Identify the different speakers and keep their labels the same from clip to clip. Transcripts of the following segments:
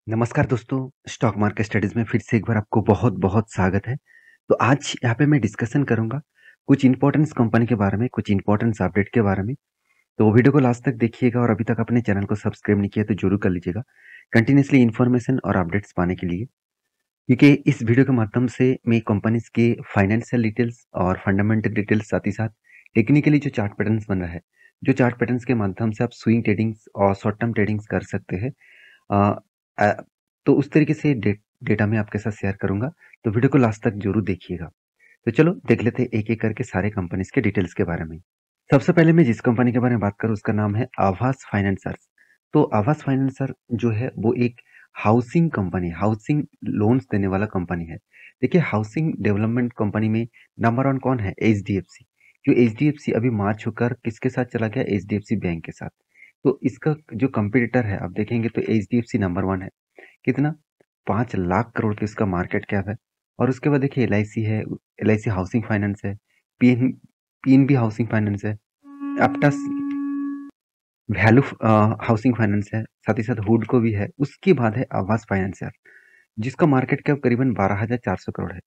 Speaker 1: नमस्कार दोस्तों, stock market studies में फिर से एक बार आपको बहुत-बहुत स्वागत है। तो आज यहाँ पे मैं डिस्कशन करूँगा कुछ इम्पोर्टेंस कंपनी के बारे में, कुछ इम्पोर्टेंस अपडेट के बारे में। तो वीडियो को लास्ट तक देखिएगा और अभी तक अपने चैनल को सब्सक्राइब नहीं किया तो ज़रूर कर लीजिएगा, कंटिन्यूअसली इन्फॉर्मेशन और अपडेट्स पाने के लिए। क्योंकि इस वीडियो के माध्यम से मैं कंपनीज़ के फाइनेंशियल डिटेल्स और फंडामेंटल डिटेल्स साथ ही साथ टेक्निकली जो चार्ट पैटर्न्स बन रहा है, जो चार्ट पैटर्न्स के माध्यम से आप स्विंग ट्रेडिंग्स और शॉर्ट टर्म ट्रेडिंग्स कर सकते हैं। अ अ, तो उस तरीके से डेटा मैं आपके साथ शेयर करूँगा, तो वीडियो को लास्ट तक ज़रूर देखिएगा। तो चलो देख लेते हैं एक-एक करके सारे कंपनीज़ के डिटेल्स के बारे में। सबसे पहले मैं जिस कंपनी के बारे में बात करूँ उसका नाम है आवास फाइनेंसर्स। तो आवास फाइनेंसर जो है वो एक हाउसिंग कंपनी, हाउसिंग लोन्स देने वाला कंपनी है। देखिए हाउसिंग डेवलपमेंट कंपनी में नंबर 1 कौन है? एचडीएफसी। जो एचडीएफसी अभी मार्च होकर किसके साथ चला गया? एचडीएफसी बैंक के साथ। तो इसका जो कंपटीटर है आप देखेंगे तो एचडीएफसी नंबर 1 है। कितना? 5 लाख करोड़ की इसका मार्केट कैप है। और उसके बाद देखिए एलआईसी है, एलआईसी हाउसिंग फाइनेंस है, पीएनबी हाउसिंग फाइनेंस है, एप्टस वैल्यू हाउसिंग फाइनेंस है, साथ ही साथ हुडको भी है। उसके बाद है आवास फाइनेंसर, जिसका मार्केट कैप करीबन 12,400 करोड़ है।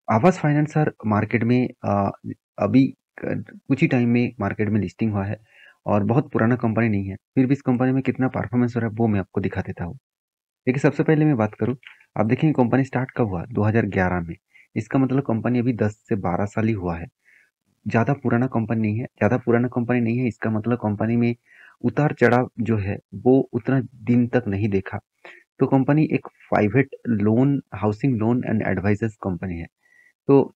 Speaker 1: आवास फाइनेंसर मार्केट में अभी कुछ ही टाइम में मार्केट में लिस्टिंग हुआ है और बहुत पुराना कंपनी नहीं है। फिर भी इस कंपनी में कितना परफॉर्मेंस हो रहा है वो मैं आपको दिखा देता हूँ। देखिए सबसे पहले मैं बात करूँ, आप देखेंगे कंपनी स्टार्ट कब हुआ? 2011 में। इसका मतलब कंपनी अभी 10 से 12 साल ही हुआ है। ज़्यादा पुराना कंपनी नहीं है, ज़्यादा पुराना कंपनी नहीं है, इसका मतलब कंपनी में उतार-चढ़ाव जो है वो उतना दिन तक नहीं देखा। तो कंपनी एक private loan housing loan and advisers company है। तो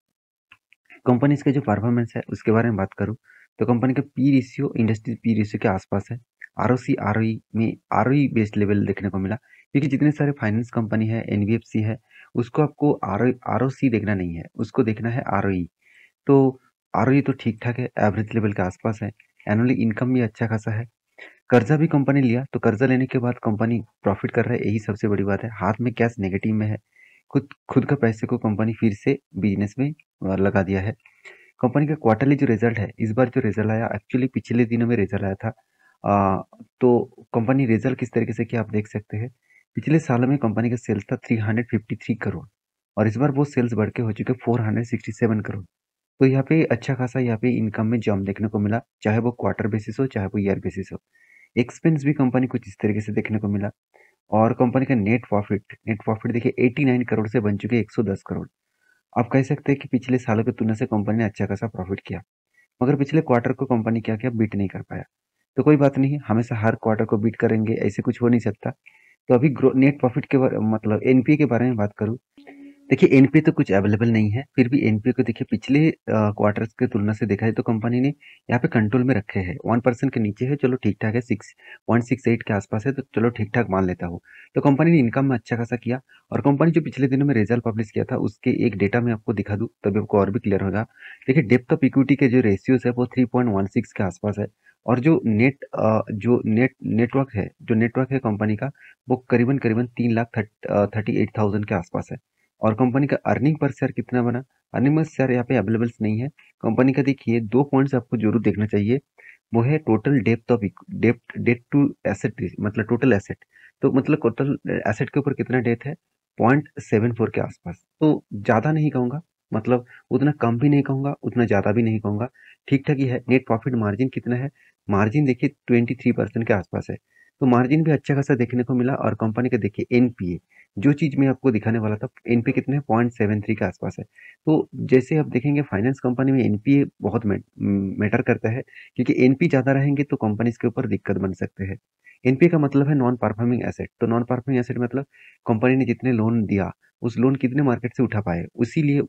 Speaker 1: कंपनीज़ के जो परफॉर्मेंस है उसके बारे में बात करूँ, तो कंपनी का P ratio industry P ratio के आसपास है। आरओसी, आरओई में आरओई बेस्ड लेवल देखने को मिला, क्योंकि जितने सारे फाइनेंस कंपनी है, एनबीएफसी है, उसको आपको आरओसी देखना नहीं है, उसको देखना है आरओई। तो आरओई तो ठीक-ठाक है, एवरेज लेवल के आसपास है। एनुअली इनकम भी अच्छा खासा है। कर्जा भी कंपनी लिया, तो कर्जा लेने के बाद कंपनी प्रॉफिट कर रहा है, यही सबसे बड़ी बात है। हाथ में कैश नेगेटिव में है। खुद खुद का पैसे को कंपनी फिर से बिजनेस में लगा दिया है। कंपनी का क्वार्टरली जो रिजल्ट है, इस बार जो रिजल्ट आया एक्चुअली पिछले दिनों में रिजल्ट आया था। तो कंपनी रिजल्ट किस तरीके से किया आप देख सकते हैं। पिछले साल में कंपनी का सेल्स था 353 करोड़ और इस बार वो सेल्स बढ़ के हो चुके 467 करोड़। तो यहाँ पे अच्छा खासा यहाँ पे इनकम में जंप देखने को मिला, चाहे वो क्वार्टर बेसिस हो, चाहे वो ईयर बेसिस हो। एक्सपेंस भी कंपनी कुछ इस तरीके से देखने को मिला और कंपनी का नेट प्रॉफिट देखिए 89 करोड़ से बन चुके 110 करोड़। आप कह सकते हैं कि पिछले सालों की तुलना से कंपनी ने अच्छा खासा प्रॉफिट किया, मगर पिछले क्वार्टर को कंपनी क्या किया? बीट नहीं कर पाया। तो कोई बात नहीं, हमेशा हर क्वार्टर को बीट करेंगे ऐसे कुछ हो नहीं सकता। तो अभी नेट प्रॉफिट के मतलब एनपीए के बारे में बात करूँ, देखिए एनपीए तो कुछ अवेलेबल नहीं है, फिर भी एनपीए को देखिए पिछले क्वार्टर्स की तुलना से देखा जाए तो कंपनी ने यहाँ पे कंट्रोल में रखे हैं। 1% के नीचे है, चलो ठीक-ठाक है, 6.68 के आसपास है तो चलो ठीक-ठाक मान लेता हूँ। तो कंपनी ने इनकम में अच्छा खासा किया और कंपनी जो पिछले दिनों में रिजल्ट पब्लिश किया था उसके एक डेटा मैं आपको दिखा दूँ तभी आपको और भी क्लियर होगा। देखिए डेप्थ ऑफ इक्विटी के जो रेशियोज़ है वो 3.16 के आसपास है और जो नेटवर्क है कंपनी का, वो करीबन 3,38,000 के आसपास है। और कंपनी का अर्निंग पर शेयर कितना बना? अर्निंग पर शेयर यहाँ पे अवेलेबल नहीं है। कंपनी का देखिए 2 पॉइंट्स आपको जरूर देखना चाहिए। वो है टोटल डेट टू एसेट, मतलब टोटल एसेट। तो मतलब टोटल एसेट के ऊपर कितना डेट है? 0.74 के आसपास। तो ज़्यादा नहीं कहूँगा, मतलब उतना कम भी नहीं कहूँगा, उतना ज़्यादा भी नहीं कहूँगा, ठीक-ठाक ही है। नेट प्रॉफिट मार्जिन कितना है? मार्जिन देखिए 23% के आसपास है। तो मार्जिन भी अच्छा खासा देखने को मिला और कंपनी का देखिए एनपीए, जो चीज़ मैं आपको दिखाने वाला था, एनपीए कितने हैं? 0.73 के आसपास है। तो जैसे आप देखेंगे फाइनेंस कंपनी में एनपीए बहुत मैटर करता है, क्योंकि एनपी ज़्यादा रहेंगे तो कंपनीज़ के ऊपर दिक्कत बन सकते हैं। एनपीए का मतलब है नॉन परफॉर्मिंग एसेट, तो नॉन परफॉर्मिंग एसेट मतलब कंपनी ने जितने लोन दिया, उस लोन कितने मार्केट से उठा पाए, इसीलिए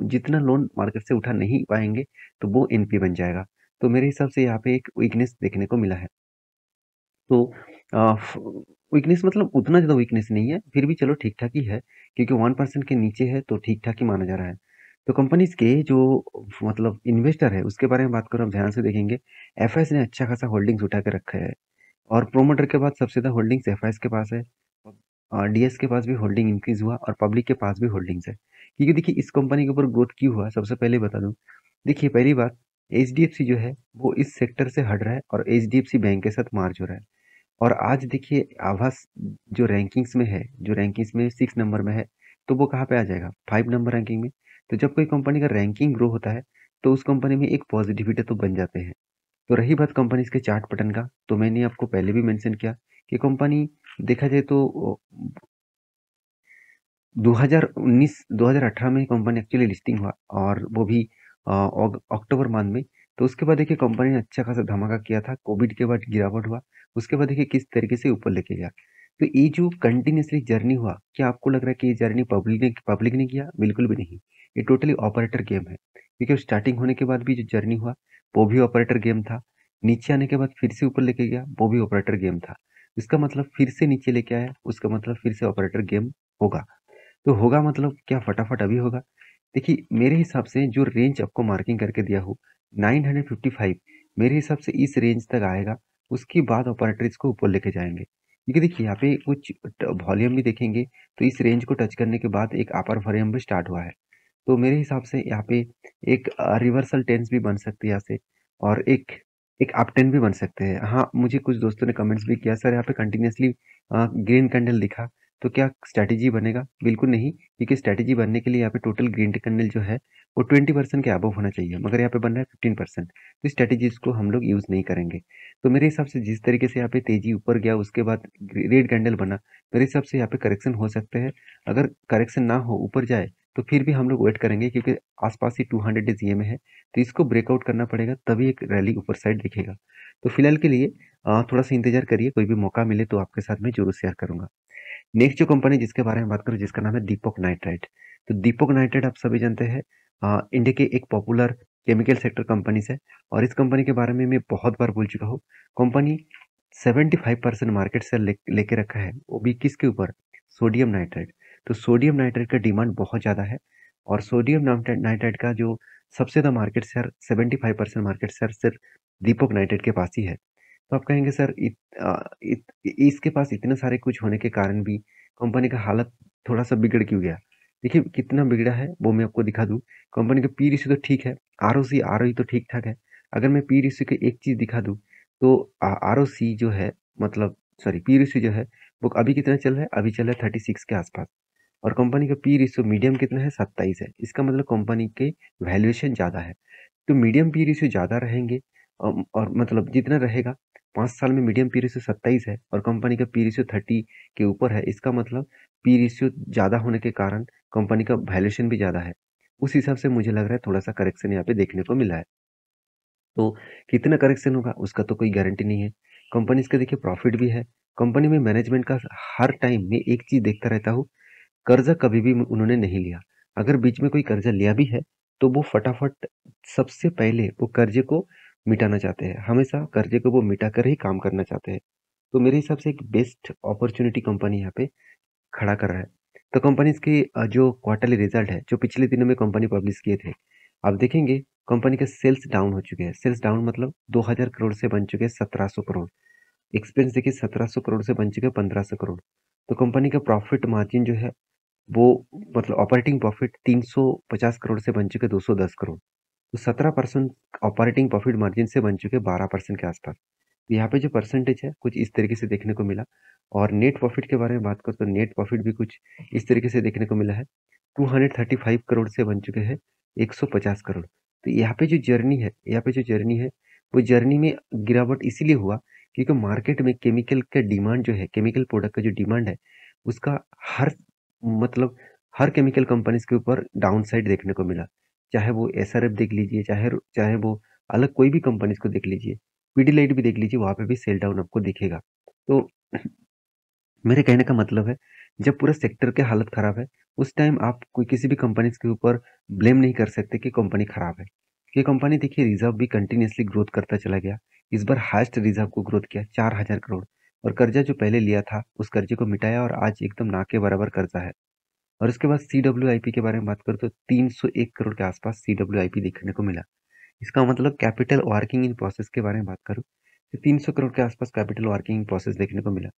Speaker 1: जितना लोन मार्केट से उठा नहीं पाएँगे, तो वो एनपीए बन जाएगा। तो मेरे हिसाब से यहाँ पे एक वीकनेस देखने को मिला है। तो अ, वीकनेस मतलब उतना ज़्यादा वीकनेस नहीं है, फिर भी चलो ठीक-ठाक ही है, क्योंकि 1% के नीचे है तो ठीक-ठाक ही माना जा रहा है। तो कंपनीज़ के जो मतलब इन्वेस्टर है उसके बारे में बात करूँ, आप ध्यान से देखेंगे, एफआईएस ने अच्छा खासा होल्डिंग्स उठा के रखा है और प्रोमोटर के बाद सबसे ज़्यादा होल्डिंग्स एफआईएस के पास है। डीएस के पास भी होल्डिंग इंक्रीज़ हुआ और पब्लिक के पास भी होल्डिंग्स है। क्योंकि देखिए इस कंपनी के ऊपर ग्रोथ क्यों हुआ, सबसे पहले बता दूँ। देखिए पहली बात, एचडीएफसी जो है वो इस सेक्टर से हट रहा है और एचडीएफसी बैंक के साथ मर्ज हो रहा है। और आज देखिए आभास जो रैंकिंग्स में है, जो रैंकिंग्स में 6 नंबर में है, तो वो कहाँ पे आ जाएगा? 5 नंबर रैंकिंग में। तो जब कोई कंपनी का रैंकिंग ग्रो होता है, तो उस कंपनी में एक पॉजिटिविटी तो बन जाते हैं। तो रही बात कंपनीज के चार्ट पैटर्न का, तो मैंने आपको पहले भी मेंशन किया कि कंपनी देखा जाए तो 2018 में कंपनी एक्चुअली लिस्टिंग हुआ, और वो भी अक्टूबर मंथ में। तो उसके बाद देखिए कंपनी ने अच्छा खासा धमाका किया था, कोविड के बाद गिरावट हुआ, उसके बाद देखिए किस तरीके से ऊपर लेके गया। तो ये जो कंटिन्यूसली जर्नी हुआ, क्या आपको लग रहा है कि ये जर्नी पब्लिक ने किया? बिल्कुल भी नहीं। ये टोटली ऑपरेटर गेम है, क्योंकि स्टार्टिंग होने के बाद भी जो जर्नी हुआ वो भी ऑपरेटर गेम था, नीचे आने के बाद फिर से ऊपर लेके गया, वो भी ऑपरेटर गेम था। इसका मतलब फिर से नीचे लेके आया, उसका मतलब फिर से ऑपरेटर गेम होगा। तो होगा मतलब क्या फटाफट अभी होगा? देखिए मेरे हिसाब से जो रेंज आपको मार्किंग करके दिया हो 955, मेरे हिसाब से इस रेंज तक आएगा, उसके बाद ऑपरेटर इसको ऊपर लेके जाएंगे। क्योंकि देखिए यहाँ पे कुछ वॉल्यूम भी देखेंगे, तो इस रेंज को टच करने के बाद एक अपर वॉल्यूम भी स्टार्ट हुआ है। तो मेरे हिसाब से यहाँ पे एक रिवर्सल टेंस भी बन सकती है यहाँ से, और एक एक अप टेन भी बन सकते हैं। हाँ, मुझे कुछ दोस्तों ने कमेंट्स भी किया, सर यहाँ पे कंटिन्यूअसली ग्रीन कैंडल दिखा, तो क्या स्ट्रैटेजी बनेगा? बिल्कुल नहीं, क्योंकि स्ट्रैटेजी बनने के लिए यहाँ पे टोटल ग्रीन कैंडल जो है वो 20% के अबव होना चाहिए, मगर यहाँ पे बन रहा है 15%। तो स्ट्रैटेजीज को हम लोग यूज नहीं करेंगे। तो मेरे हिसाब से जिस तरीके से यहाँ पे तेजी ऊपर गया, उसके बाद रेड कैंडल बना, मेरे हिसाब से यहाँ पे करेक्शन हो सकते हैं। अगर करेक्शन ना हो, ऊपर जाए, तो फिर भी हम लोग वेट करेंगे, क्योंकि आसपास ही 200 डेज ईएमए है, तो इसको ब्रेकआउट करना पड़ेगा, तभी एक रैली ऊपर साइड दिखेगा। तो फिलहाल के लिए थोड़ा सा इंतजार करिए, कोई भी मौका मिले तो आपके साथ मैं जरूर शेयर करूंगा। नेक्स्ट जो कंपनी जिसके बारे में बात करूं, जिसका नाम है दीपक नाइट्राइट। तो दीपक नाइट्राइट आप सभी जानते हैं, इंडिया के एक पॉपुलर केमिकल सेक्टर कंपनी है, और इस कंपनी के बारे में मैं बहुत बार बोल चुका हूँ। कंपनी 75% मार्केट शेयर लेके रखा है, वो भी किसके ऊपर? Sodium nitrite. तो सोडियम नाइट्राइट का डिमांड बहुत ज़्यादा है, और सोडियम नाइट्राइट का जो सबसे ज़्यादा मार्केट शेयर, 75% मार्केट शेयर सिर्फ दीपक नाइट्राइट के पास ही है। तो आप कहेंगे सर इसके पास इतने सारे कुछ होने के कारण भी कंपनी का हालत थोड़ा सा बिगड़ क्यों गया? देखिए कितना बिगड़ा है वो मैं आपको दिखा दूं। कंपनी का पी रेशियो तो ठीक है, आर तो ठीक ठाक है। अगर मैं पी रेशियो की एक चीज दिखा दूं, तो आर जो है, मतलब सॉरी, पी रेशियो जो है वो अभी कितना चल रहा है? अभी चल रहा है 36 के आसपास। और कंपनी का पी रेशियो मीडियम कितना है? 27 है। इसका मतलब कंपनी के वैल्यूएशन ज्यादा है। तो मीडियम पी रेशियो ज़्यादा रहेंगे, और मतलब जितना रहेगा, 5 साल में मीडियम पी रेशियो 27 है और कंपनी का पी रेशियो 30 के ऊपर है। इसका मतलब पी रेशियो ज़्यादा होने के कारण कंपनी का वैल्यूएशन भी ज़्यादा है। उस हिसाब से मुझे लग रहा है थोड़ा सा करेक्शन यहाँ पे देखने को मिला है। तो कितना करेक्शन होगा उसका तो कोई गारंटी नहीं है। कंपनी का देखिए प्रॉफिट भी है। कंपनी में मैनेजमेंट का हर टाइम में एक चीज देखता रहता हूँ, कर्जा कभी भी उन्होंने नहीं लिया। अगर बीच में कोई कर्जा लिया भी है, तो वो फटाफट सबसे पहले वो कर्जे को मिटाना चाहते हैं। हमेशा कर्जे को वो मिटा कर ही काम करना चाहते हैं। तो मेरे हिसाब से एक बेस्ट अपॉर्चुनिटी कंपनी यहाँ पे खड़ा कर रहा है। तो कंपनी की जो क्वार्टरली रिजल्ट है, जो पिछले दिनों में कंपनी पब्लिश किए थे, आप देखेंगे कंपनी के सेल्स डाउन हो चुके हैं। सेल्स डाउन मतलब 2000 करोड़ से बन चुके हैं 1700 करोड़। एक्सपेंस देखिए 1700 करोड़ से बन चुके हैं 1500 करोड़। तो कंपनी का प्रॉफिट मार्जिन जो है वो, मतलब ऑपरेटिंग प्रॉफिट 350 करोड़ से बन चुके 210 करोड़। तो 17% ऑपरेटिंग प्रॉफिट मार्जिन से बन चुके 12% के आसपास। तो यहाँ पे जो परसेंटेज है कुछ इस तरीके से देखने को मिला। और नेट प्रॉफिट के बारे में बात करो तो नेट प्रॉफिट भी कुछ इस तरीके से देखने को मिला है। 235 करोड़ से बन चुके हैं 150 करोड़। तो यहाँ पे जो जर्नी है वो जर्नी में गिरावट इसीलिए हुआ, क्योंकि मार्केट में केमिकल का डिमांड जो है, केमिकल प्रोडक्ट का जो डिमांड है, उसका हर मतलब हर केमिकल कंपनीज के ऊपर डाउन साइड देखने को मिला। चाहे वो एसआरएफ देख लीजिए, चाहे चाहे वो अलग कोई भी कंपनीज को देख लीजिए, पीडीलाइट भी देख लीजिए, वहां पे भी सेल डाउन आपको दिखेगा। तो मेरे कहने का मतलब है, जब पूरा सेक्टर की हालत खराब है, उस टाइम आप कोई किसी भी कंपनीज के ऊपर ब्लेम नहीं कर सकते कि कंपनी खराब है। ये कंपनी देखिए रिजर्व भी कंटिन्यूसली ग्रोथ करता चला गया। इस बार हाईएस्ट रिजर्व को ग्रोथ किया 4000 करोड़। और कर्जा जो पहले लिया था उस कर्जे को मिटाया, और आज एकदम ना के बराबर कर्जा है। और उसके बाद CWIP के बारे में बात करूँ तो 301 करोड़ के आसपास CWIP देखने को मिला। इसका मतलब कैपिटल वर्किंग इन प्रोसेस के बारे में बात करूँ तो 300 करोड़ के आसपास कैपिटल वर्किंग इन प्रोसेस देखने को मिला।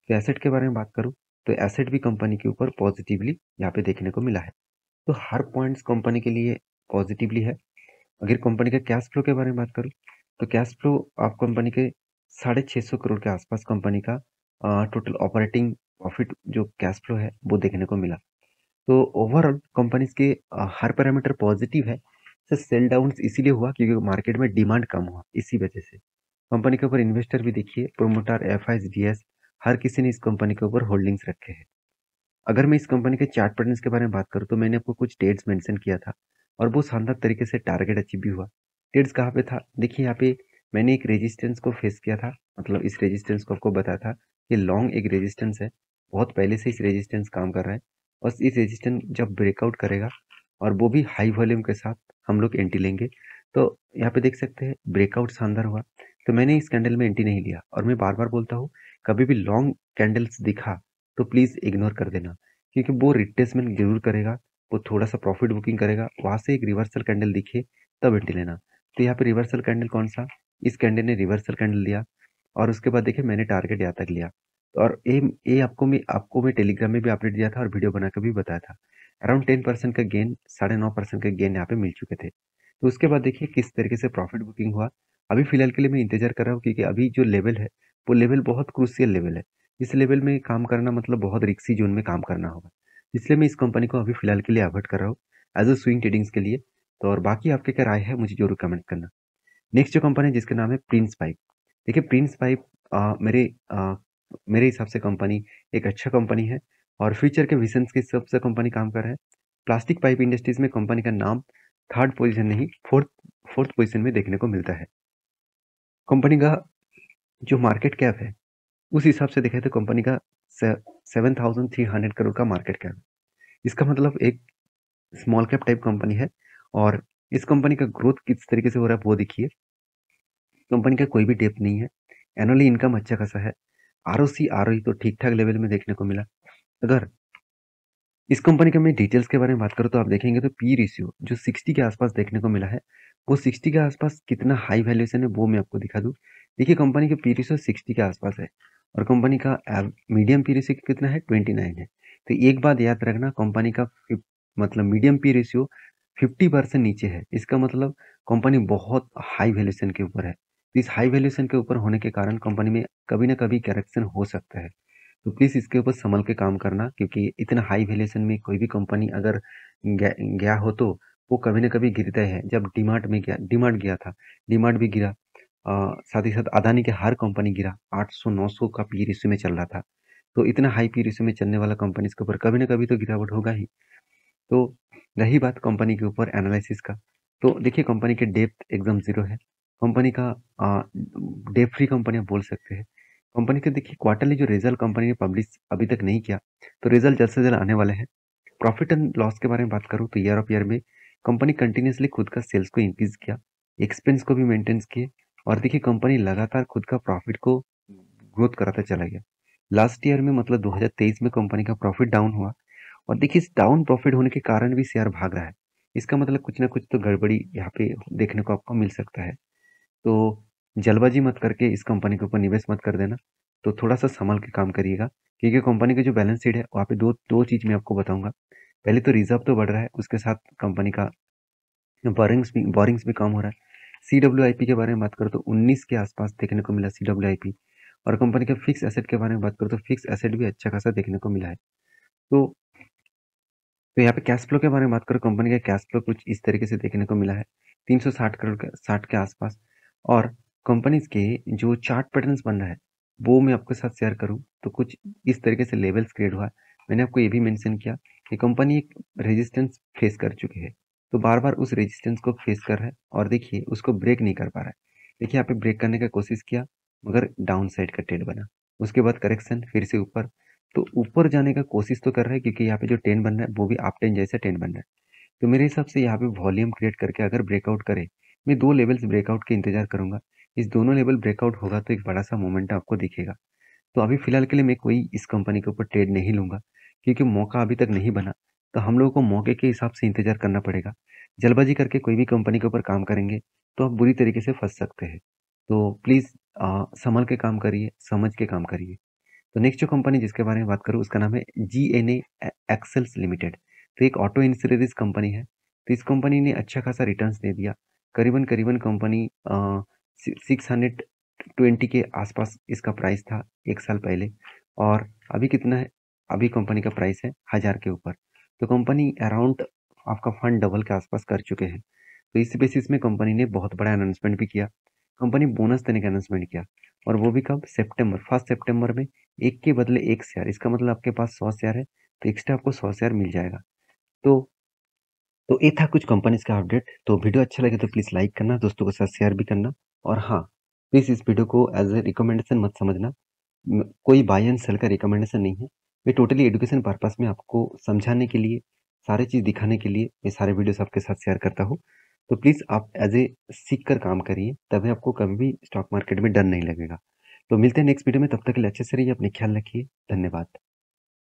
Speaker 1: तो एसेट के बारे में बात करूँ तो एसेट भी कंपनी के ऊपर पॉजिटिवली यहाँ पे देखने को मिला है। तो हर पॉइंट्स कंपनी के लिए पॉजिटिवली है। अगर कंपनी के कैश फ्लो के बारे में बात करूँ तो कैश फ्लो आप कंपनी के 650 करोड़ के आसपास कंपनी का टोटल ऑपरेटिंग प्रॉफिट जो कैश फ्लो है वो देखने को मिला। तो ओवरऑल कंपनीज के हर पैरामीटर पॉजिटिव है। सर सेल डाउन इसीलिए हुआ क्योंकि मार्केट में डिमांड कम हुआ, इसी वजह से। कंपनी के ऊपर इन्वेस्टर भी देखिए, प्रोमोटर, एफआईज, डीएस, हर किसी ने इस कंपनी के ऊपर होल्डिंग्स रखे हैं। अगर मैं इस कंपनी के चार्ट पैटर्न्स के बारे में बात करूँ तो मैंने आपको कुछ डेट्स मेंशन किया था और वो शानदार तरीके से टारगेट अचीव भी हुआ। डेट्स कहाँ पे था? देखिए यहाँ पे मैंने एक रेजिस्टेंस को फेस किया था, मतलब इस रेजिस्टेंस को आपको बताया था कि लॉन्ग एक रेजिस्टेंस है, बहुत पहले से इस रेजिस्टेंस काम कर रहा है और इस रेजिस्टेंस जब ब्रेकआउट करेगा और वो भी हाई वॉल्यूम के साथ हम लोग एंट्री लेंगे। तो यहाँ पे देख सकते हैं ब्रेकआउट शानदार हुआ, तो मैंने इस कैंडल में एंट्री नहीं लिया और मैं बार बार बोलता हूँ कभी भी लॉन्ग कैंडल्स दिखा तो प्लीज़ इग्नोर कर देना, क्योंकि वो रिट्रेसमेंट जरूर करेगा, वो थोड़ा सा प्रॉफिट बुकिंग करेगा, वहां से एक रिवर्सल कैंडल दिखे तब एंट्री लेना। तो यहाँ पे रिवर्सल कैंडल कौन सा? इस कैंडल ने रिवर्सल कैंडल लिया और उसके बाद देखिए मैंने टारगेट यहाँ तक लिया। तो और ये आपको मैं टेलीग्राम में भी अपडेट दिया था और वीडियो बना के भी बताया था। अराउंड 10% का गेन, 9.5% का गेन यहाँ पे मिल चुके थे। तो उसके बाद देखिए किस तरीके से प्रॉफिट बुकिंग हुआ। अभी फिलहाल के लिए मैं इंतजार कर रहा हूँ क्योंकि अभी जो लेवल है वो लेवल बहुत क्रूशियल लेवल है। इस लेवल में काम करना मतलब बहुत रिस्की जोन में काम करना होगा, इसलिए मैं इस कंपनी को अभी फिलहाल के लिए अवॉइड कर रहा हूँ एज अ स्विंग ट्रेडिंग्स के लिए। तो और बाकी आपके क्या राय है मुझे जरूर कमेंट करना। नेक्स्ट जो कंपनी है जिसका नाम है प्रिंस पाइप। देखिए प्रिंस पाइप मेरे हिसाब से कंपनी एक अच्छा कंपनी है और फ्यूचर के विजन के हिसाब से कंपनी काम कर रहा है। प्लास्टिक पाइप इंडस्ट्रीज में कंपनी का नाम थर्ड पोजीशन नहीं, फोर्थ पोजीशन में देखने को मिलता है। कंपनी का जो मार्केट कैप है उस हिसाब से देखें तो कंपनी का 7,300 करोड़ का मार्केट कैप। इसका मतलब एक स्मॉल कैप टाइप कंपनी है और इस कंपनी का ग्रोथ किस तरीके से हो रहा है वो देखिए। कंपनी का कोई भी डेप नहीं है, एनुअली इनकम अच्छा खासा है, आरओसी आरओई तो ठीक ठाक लेवल में देखने को मिला। अगर इस कंपनी के मैं डिटेल्स के बारे में बात करूँ तो आप देखेंगे तो पी रेशियो जो 60 के आसपास देखने को मिला है, वो 60 के आसपास कितना हाई वैल्यूएशन है वो मैं आपको दिखा दूँ। देखिए कंपनी का पी रेशियो 60 के आसपास है और कंपनी का मीडियम पी रेशियो कितना है? 29 है। तो एक बात याद रखना, कंपनी का मतलब मीडियम पी रेशियो 50% नीचे है, इसका मतलब कंपनी बहुत हाई वैल्यूएशन के ऊपर है। तो इस हाई वैल्यूएशन के ऊपर होने के कारण कंपनी में कभी ना कभी करेक्शन हो सकता है। तो प्लीज़ इसके ऊपर संभल के काम करना, क्योंकि इतना हाई वैल्यूएशन में कोई भी कंपनी अगर गया हो तो वो कभी ना कभी गिरता है। जब डिमांड गया था, डिमांड भी गिरा। साथ ही साथ अदानी के हर कंपनी गिरा, 800-900 का पी रेशियो में चल रहा था। तो इतना हाई पी रेशियो में चलने वाला कंपनी के ऊपर कभी ना कभी तो गिरावट होगा ही। तो रही बात कंपनी के ऊपर एनालिसिस का, तो देखिए कंपनी के डेप्थ एकदम जीरो है। कंपनी का डेप फ्री कंपनी आप बोल सकते हैं। कंपनी के देखिए क्वार्टरली जो रिजल्ट कंपनी ने पब्लिश अभी तक नहीं किया, तो रिजल्ट जल्द से जल्द आने वाले हैं। प्रॉफिट एंड लॉस के बारे में बात करूँ तो ईयर ऑफ ईयर में कंपनी कंटिन्यूसली खुद का सेल्स को इंक्रीज किया, एक्सपेंस को भी मेंटेन किए और देखिए कंपनी लगातार खुद का प्रॉफिट को ग्रोथ कराता चला गया। लास्ट ईयर में मतलब 2023 में कंपनी का प्रॉफिट डाउन हुआ और देखिए इस डाउन प्रॉफिट होने के कारण भी शेयर भाग रहा है। इसका मतलब कुछ ना कुछ तो गड़बड़ी यहाँ पे देखने को आपको मिल सकता है। तो जल्दबाजी मत करके इस कंपनी के ऊपर निवेश मत कर देना, तो थोड़ा सा संभल के काम करिएगा, क्योंकि कंपनी की जो बैलेंस शीट है वहाँ पे दो दो चीज़ मैं आपको बताऊंगा। पहले तो रिजर्व तो बढ़ रहा है, उसके साथ कंपनी का बोरिंग्स भी कम हो रहा है। CWIP के बारे में बात करो तो 19 के आसपास देखने को मिला CWIP। और कंपनी के फिक्स एसेट के बारे में बात करो तो फिक्स एसेट भी अच्छा खासा देखने को मिला है। तो यहाँ पे कैश फ्लो के बारे में बात करो, कंपनी का कैश फ्लो कुछ इस तरीके से देखने को मिला है, 360 करोड़ का 60 के आसपास। और कंपनीज के जो चार्ट पैटर्न्स बन रहा है वो मैं आपके साथ शेयर करूं तो कुछ इस तरीके से लेवल्स क्रिएट हुआ है। मैंने आपको ये भी मेंशन किया कि कंपनी एक रेजिस्टेंस फेस कर चुकी है, तो बार बार उस रेजिस्टेंस को फेस कर रहा है और देखिए उसको ब्रेक नहीं कर पा रहा है। देखिए यहाँ पे ब्रेक करने का कोशिश किया मगर डाउन साइड का ट्रेड बना, उसके बाद करेक्शन फिर से ऊपर। तो ऊपर जाने का कोशिश तो कर रहा है क्योंकि यहाँ पे जो टेन बन रहा है वो भी अप टेन जैसा टेन बन रहा है। तो मेरे हिसाब से यहाँ पे वॉल्यूम क्रिएट करके अगर ब्रेकआउट करे, मैं दो लेवल्स ब्रेकआउट के इंतजार करूंगा। इस दोनों लेवल ब्रेकआउट होगा तो एक बड़ा सा मोमेंट आपको दिखेगा। तो अभी फिलहाल के लिए मैं कोई इस कंपनी के ऊपर ट्रेड नहीं लूंगा, क्योंकि मौका अभी तक नहीं बना। तो हम लोगों को मौके के हिसाब से इंतजार करना पड़ेगा। जल्दबाजी करके कोई भी कंपनी के ऊपर काम करेंगे तो आप बुरी तरीके से फंस सकते हैं। तो प्लीज़ संभल के काम करिए, समझ के काम करिए। तो नेक्स्ट जो कंपनी जिसके बारे में बात करूँ उसका नाम है GNA एक्सेल्स लिमिटेड। तो एक ऑटो इंश्योरेंस कंपनी है। तो इस कंपनी ने अच्छा खासा रिटर्न्स दे दिया, करीबन करीबन कंपनी 600 20 के आसपास इसका प्राइस था 1 साल पहले, और अभी कितना है? अभी कंपनी का प्राइस है 1000 के ऊपर। तो कंपनी अराउंड आपका फंड डबल के आसपास कर चुके हैं। तो इस बेसिस में कंपनी ने बहुत बड़ा अनाउंसमेंट भी किया। कंपनी बोनस देने का अनाउंसमेंट किया, और वो भी कब? सितंबर, 1 सितंबर में 1 के बदले 1 शेयर। इसका मतलब आपके पास 100 शेयर है, तो एक्स्ट्रा आपको 100 शेयर मिल जाएगा। तो ये था कुछ कंपनीज का अपडेट। तो वीडियो अच्छा लगे तो प्लीज़ लाइक करना, दोस्तों के साथ शेयर भी करना। और हाँ, प्लीज़ इस वीडियो को एज ए रिकमेंडेशन मत समझना। कोई बाय एंड सेल का रिकमेंडेशन नहीं है। ये टोटली एजुकेशन पर्पस में आपको समझाने के लिए, सारी चीज़ दिखाने के लिए ये सारे वीडियोस आपके साथ शेयर करता हूँ। तो प्लीज़ आप एज ए सीख कर काम करिए, तभी आपको कभी भी स्टॉक मार्केट में डर नहीं लगेगा। तो मिलते हैं नेक्स्ट वीडियो में, तब तक के लिए अच्छे से रहिए, अपने ख्याल रखिए। धन्यवाद।